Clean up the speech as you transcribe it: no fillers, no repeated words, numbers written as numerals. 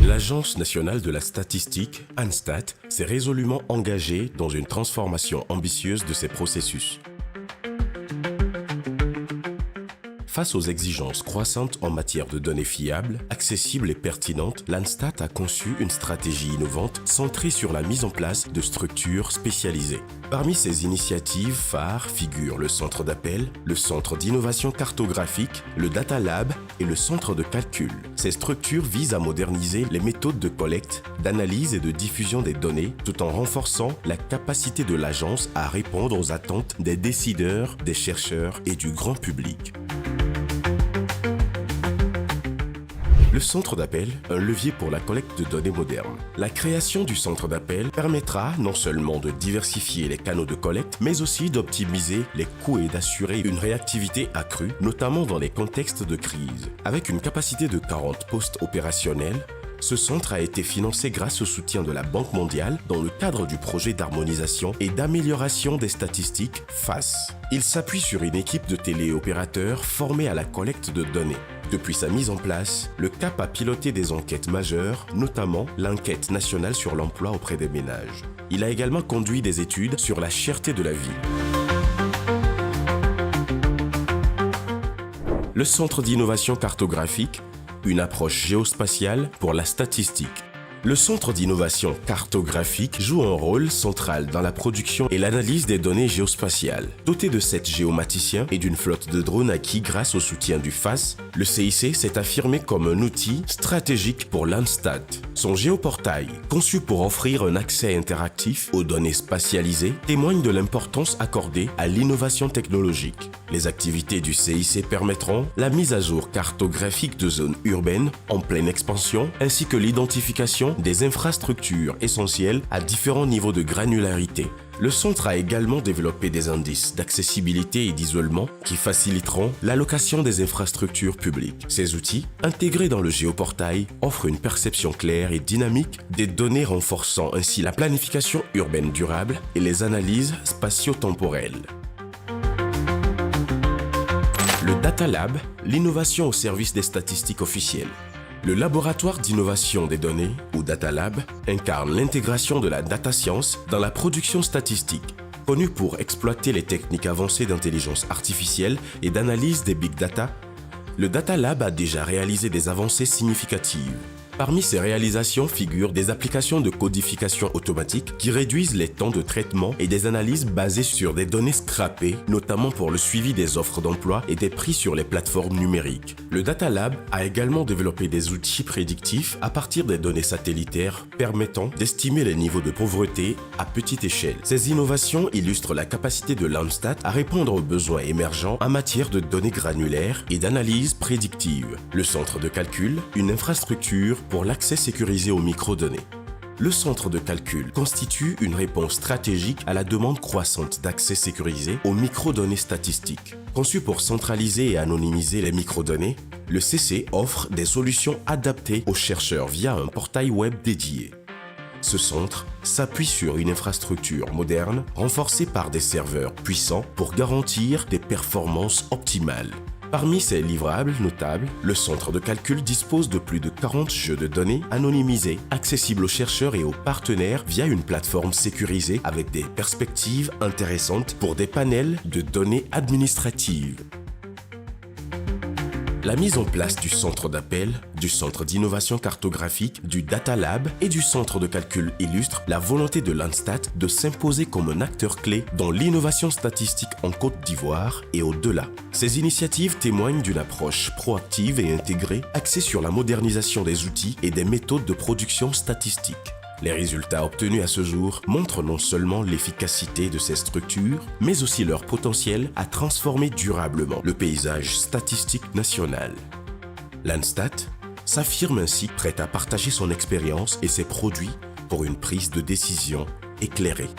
L'Agence nationale de la statistique, ANSTAT, s'est résolument engagée dans une transformation ambitieuse de ses processus. Face aux exigences croissantes en matière de données fiables, accessibles et pertinentes, l'ANSTAT a conçu une stratégie innovante centrée sur la mise en place de structures spécialisées. Parmi ces initiatives phares figurent le centre d'appel, le centre d'innovation cartographique, le Data Lab et le centre de calcul. Ces structures visent à moderniser les méthodes de collecte, d'analyse et de diffusion des données tout en renforçant la capacité de l'agence à répondre aux attentes des décideurs, des chercheurs et du grand public. Le centre d'appel, un levier pour la collecte de données modernes. La création du centre d'appel permettra non seulement de diversifier les canaux de collecte, mais aussi d'optimiser les coûts et d'assurer une réactivité accrue, notamment dans les contextes de crise. Avec une capacité de 40 postes opérationnels, ce centre a été financé grâce au soutien de la Banque mondiale dans le cadre du projet d'harmonisation et d'amélioration des statistiques FAS. Il s'appuie sur une équipe de téléopérateurs formée à la collecte de données. Depuis sa mise en place, le CAP a piloté des enquêtes majeures, notamment l'enquête nationale sur l'emploi auprès des ménages. Il a également conduit des études sur la cherté de la vie. Le Centre d'innovation cartographique, une approche géospatiale pour la statistique. Le Centre d'innovation cartographique joue un rôle central dans la production et l'analyse des données géospatiales. Doté de 7 géomaticiens et d'une flotte de drones acquis grâce au soutien du FAS, le CIC s'est affirmé comme un outil stratégique pour l'ANSTAT. Son géoportail, conçu pour offrir un accès interactif aux données spatialisées, témoigne de l'importance accordée à l'innovation technologique. Les activités du CIC permettront la mise à jour cartographique de zones urbaines en pleine expansion, ainsi que l'identification des infrastructures essentielles à différents niveaux de granularité. Le centre a également développé des indices d'accessibilité et d'isolement qui faciliteront l'allocation des infrastructures publiques. Ces outils, intégrés dans le géoportail, offrent une perception claire et dynamique des données, renforçant ainsi la planification urbaine durable et les analyses spatio-temporelles. Le Data Lab, l'innovation au service des statistiques officielles. Le laboratoire d'innovation des données, ou Data Lab, incarne l'intégration de la data science dans la production statistique. Connu pour exploiter les techniques avancées d'intelligence artificielle et d'analyse des big data, le Data Lab a déjà réalisé des avancées significatives. Parmi ces réalisations figurent des applications de codification automatique qui réduisent les temps de traitement et des analyses basées sur des données scrapées, notamment pour le suivi des offres d'emploi et des prix sur les plateformes numériques. Le Data Lab a également développé des outils prédictifs à partir des données satellitaires permettant d'estimer les niveaux de pauvreté à petite échelle. Ces innovations illustrent la capacité de l'ANSTAT à répondre aux besoins émergents en matière de données granulaires et d'analyse prédictive. Le centre de calcul, une infrastructure pour l'accès sécurisé aux microdonnées. Le centre de calcul constitue une réponse stratégique à la demande croissante d'accès sécurisé aux microdonnées statistiques. Conçu pour centraliser et anonymiser les microdonnées, le CC offre des solutions adaptées aux chercheurs via un portail web dédié. Ce centre s'appuie sur une infrastructure moderne renforcée par des serveurs puissants pour garantir des performances optimales. Parmi ces livrables notables, le centre de calcul dispose de plus de 40 jeux de données anonymisés, accessibles aux chercheurs et aux partenaires via une plateforme sécurisée avec des perspectives intéressantes pour des panels de données administratives. La mise en place du centre d'appel, du centre d'innovation cartographique, du Data Lab et du centre de calcul illustre la volonté de l'ANSTAT de s'imposer comme un acteur clé dans l'innovation statistique en Côte d'Ivoire et au-delà. Ces initiatives témoignent d'une approche proactive et intégrée axée sur la modernisation des outils et des méthodes de production statistique. Les résultats obtenus à ce jour montrent non seulement l'efficacité de ces structures, mais aussi leur potentiel à transformer durablement le paysage statistique national. L'ANSTAT s'affirme ainsi prête à partager son expérience et ses produits pour une prise de décision éclairée.